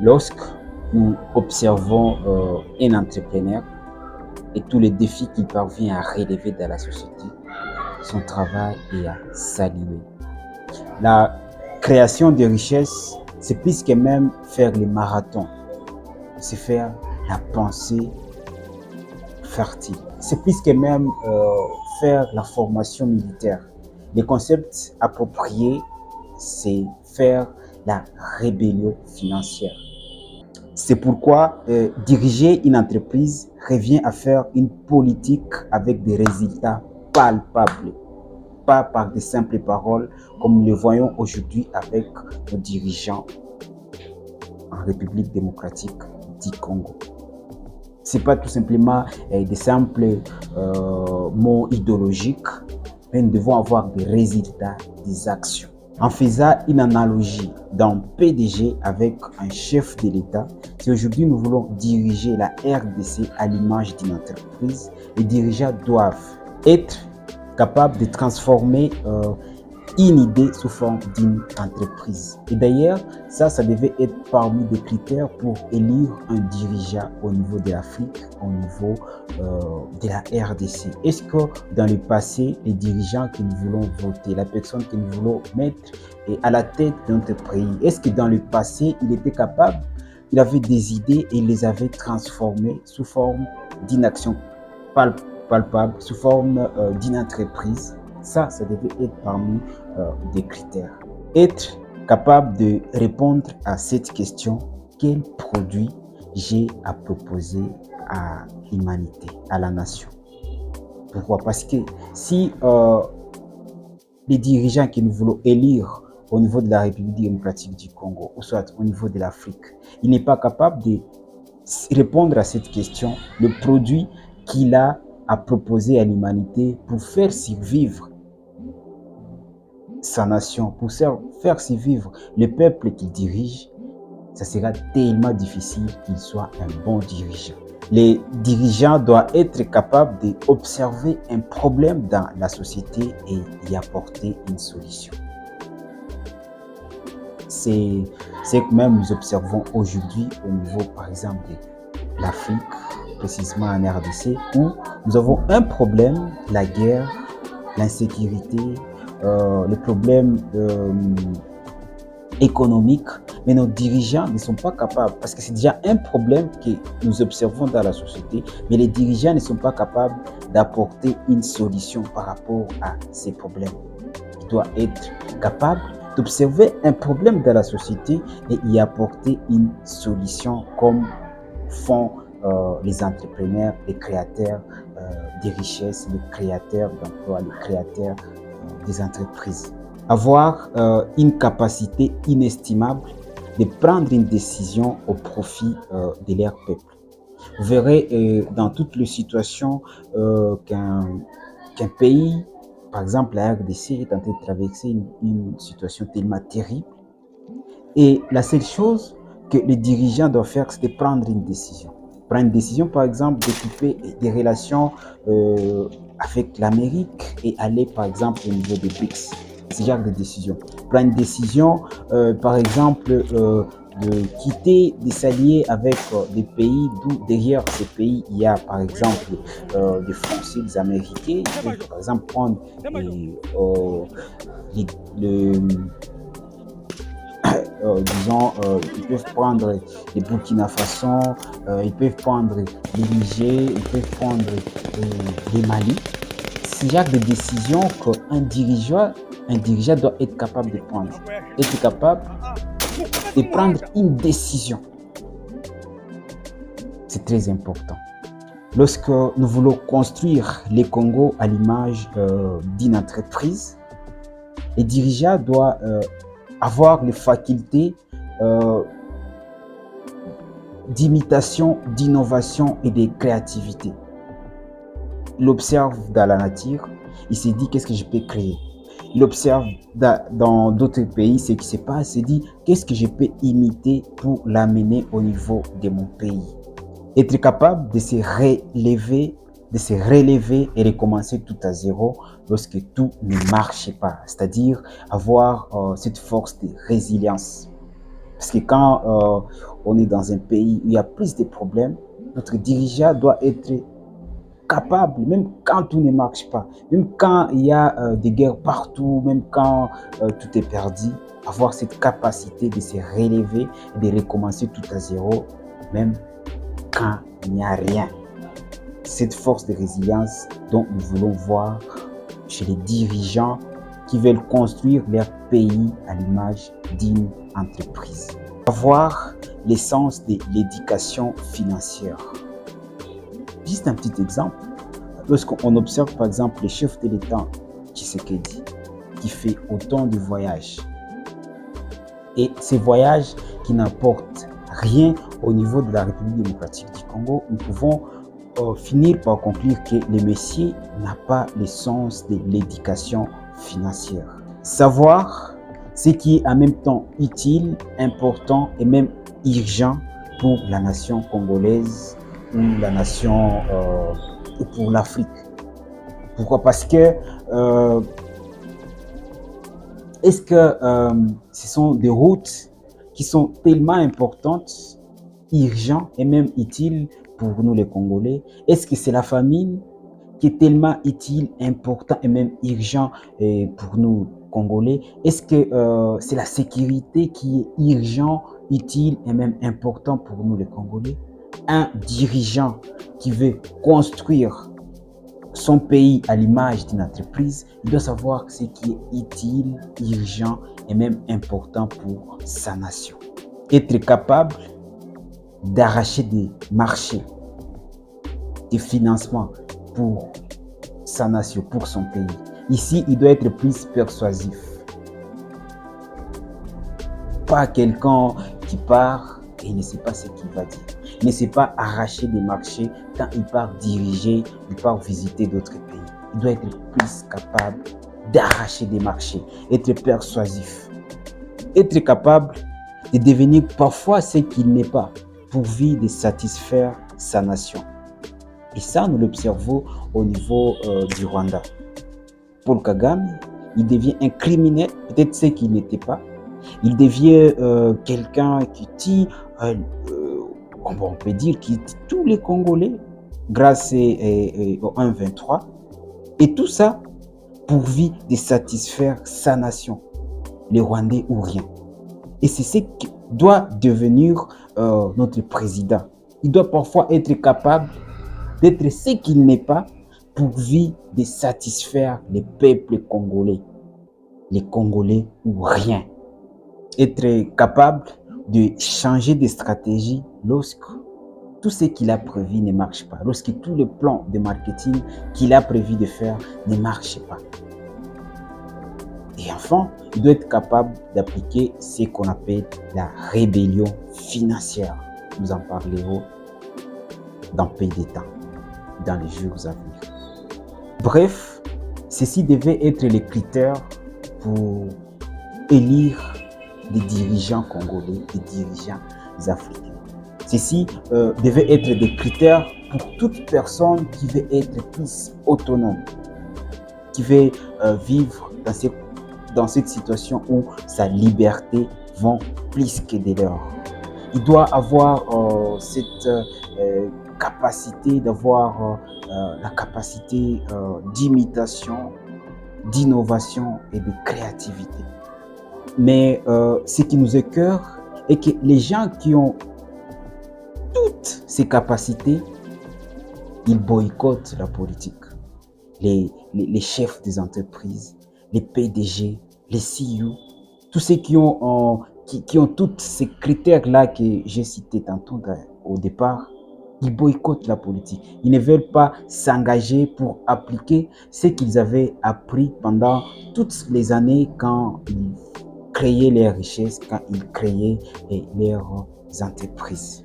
Lorsque nous observons un entrepreneur et tous les défis qu'il parvient à relever dans la société, son travail est à saluer. La création de richesses, c'est plus que même faire les marathons, c'est faire la pensée fertile. C'est plus que même faire la formation militaire. Les concepts appropriés, c'est faire la rébellion financière. C'est pourquoi diriger une entreprise revient à faire une politique avec des résultats palpables, pas par de simples paroles comme nous le voyons aujourd'hui avec nos dirigeants en République démocratique du Congo. Ce n'est pas tout simplement des simples mots idéologiques, mais nous devons avoir des résultats, des actions. En faisant une analogie d'un PDG avec un chef de l'État, si aujourd'hui nous voulons diriger la RDC à l'image d'une entreprise, les dirigeants doivent être capables de transformer une idée sous forme d'une entreprise. Et d'ailleurs, ça devait être parmi des critères pour élire un dirigeant au niveau de l'Afrique, au niveau de la RDC. Est-ce que dans le passé, les dirigeants que nous voulons voter, la personne que nous voulons mettre à la tête de notre pays, est-ce que dans le passé, il était capable, il avait des idées et il les avait transformées sous forme d'une action palpable, sous forme d'une entreprise? Ça devait être parmi des critères. Être capable de répondre à cette question, quel produit j'ai à proposer à l'humanité, à la nation? Pourquoi? Parce que si les dirigeants que nous voulons élire au niveau de la République démocratique du Congo, ou soit au niveau de l'Afrique, il n'est pas capable de répondre à cette question, le produit qu'il a à proposer à l'humanité pour faire survivre sa nation, pour faire survivre le peuple qu'il dirige, ça sera tellement difficile qu'il soit un bon dirigeant. Les dirigeants doivent être capables d'observer un problème dans la société et y apporter une solution. C'est ce que même nous observons aujourd'hui au niveau, par exemple, de l'Afrique, précisément en RDC, où nous avons un problème, la guerre, l'insécurité, les problèmes économiques, mais nos dirigeants ne sont pas capables, parce que c'est déjà un problème que nous observons dans la société, mais les dirigeants ne sont pas capables d'apporter une solution par rapport à ces problèmes. Ils doivent être capables d'observer un problème dans la société et y apporter une solution comme font les entrepreneurs, les créateurs des richesses, les créateurs d'emplois, les créateurs des entreprises. Avoir une capacité inestimable de prendre une décision au profit de leur peuple. Vous verrez dans toutes les situations qu'un pays, par exemple la RDC, est en train de traverser une situation tellement terrible. Et la seule chose que les dirigeants doivent faire, c'est de prendre une décision. Prendre une décision, par exemple, d'occuper des relations avec l'Amérique et aller, par exemple, au niveau des BRICS. Ce genre de décision. Prendre une décision, par exemple, de quitter, de s'allier avec des pays d'où derrière ces pays il y a par exemple des Français, des Américains. Ils peuvent, par exemple, prendre disons, ils peuvent prendre les Burkina Faso, ils peuvent prendre les Niger, ils peuvent prendre les Mali. C'est le genre de décision qu'un dirigeant doit être capable de prendre. Être capable de prendre une décision. C'est très important. Lorsque nous voulons construire les Congo à l'image d'une entreprise, les dirigeants doivent avoir les facultés d'imitation, d'innovation et de créativité. Il observe dans la nature, il se dit qu'est-ce que je peux créer. Il observe dans d'autres pays ce qui se passe, il se dit qu'est-ce que je peux imiter pour l'amener au niveau de mon pays. Être capable de se relever et recommencer tout à zéro lorsque tout ne marche pas, c'est-à-dire avoir cette force de résilience. Parce que quand on est dans un pays où il y a plus de problèmes, notre dirigeant doit être capable, même quand tout ne marche pas, même quand il y a des guerres partout, même quand tout est perdu, avoir cette capacité de se relever et de recommencer tout à zéro, même quand il n'y a rien. Cette force de résilience dont nous voulons voir chez les dirigeants qui veulent construire leur pays à l'image d'une entreprise. Avoir l'essence de l'éducation financière. Juste un petit exemple, lorsqu'on observe par exemple le chef de l'État, Tshisekedi, qui fait autant de voyages, et ces voyages qui n'apportent rien au niveau de la République démocratique du Congo, nous pouvons finir par conclure que le monsieur n'a pas le sens de l'éducation financière. Savoir ce qui est en même temps utile, important et même urgent pour la nation congolaise ou la nation ou pour l'Afrique. Pourquoi? Parce que est-ce que ce sont des routes qui sont tellement importantes, urgentes et même utiles pour nous les Congolais? Est-ce que c'est la famine qui est tellement utile, important et même urgent pour nous Congolais? Est-ce que c'est la sécurité qui est urgent, utile et même important pour nous les Congolais? Un dirigeant qui veut construire son pays à l'image d'une entreprise, il doit savoir ce qui est utile, urgent et même important pour sa nation. Être capable d'arracher des marchés, des financements pour sa nation, pour son pays. Ici, il doit être plus persuasif. Pas quelqu'un qui part et il ne sait pas ce qu'il va dire. Il ne sait pas arracher des marchés quand il part diriger, il part visiter d'autres pays. Il doit être plus capable d'arracher des marchés, être persuasif, être capable de devenir parfois ce qu'il n'est pas, pourvu de satisfaire sa nation. Et ça, nous l'observons au niveau du Rwanda. Paul Kagame, il devient un criminel, peut-être ce qu'il n'était pas. Il devient quelqu'un qui tue, on peut dire qu'il tue tous les Congolais grâce au 1-23. Et tout ça pourvu de satisfaire sa nation, les Rwandais ou rien. Et c'est ce qui doit devenir notre président. Il doit parfois être capable d'être ce qu'il n'est pas pourvu de satisfaire les peuples congolais. Les Congolais ou rien. Être capable de changer de stratégie lorsque tout ce qu'il a prévu ne marche pas. Lorsque tout le plan de marketing qu'il a prévu de faire ne marche pas. Et enfin, il doit être capable d'appliquer ce qu'on appelle la rébellion financière. Nous en parlerons dans peu de temps, dans les jours à venir. Bref, ceci devait être les critères pour élire des dirigeants congolais, des dirigeants africains. Ceci devait être des critères pour toute personne qui veut être plus autonome, qui veut vivre dans cette situation où sa liberté vend plus que de l'or. Il doit avoir cette capacité d'avoir la capacité d'imitation, d'innovation et de créativité. Mais ce qui nous écoeure est que les gens qui ont toutes ces capacités, ils boycottent la politique. Les chefs des entreprises, les PDG, les CEO, tous ceux qui ont tous ces critères-là que j'ai cités tantôt au départ, ils boycottent la politique. Ils ne veulent pas s'engager pour appliquer ce qu'ils avaient appris pendant toutes les années quand ils créaient leurs richesses, quand ils créaient leurs entreprises.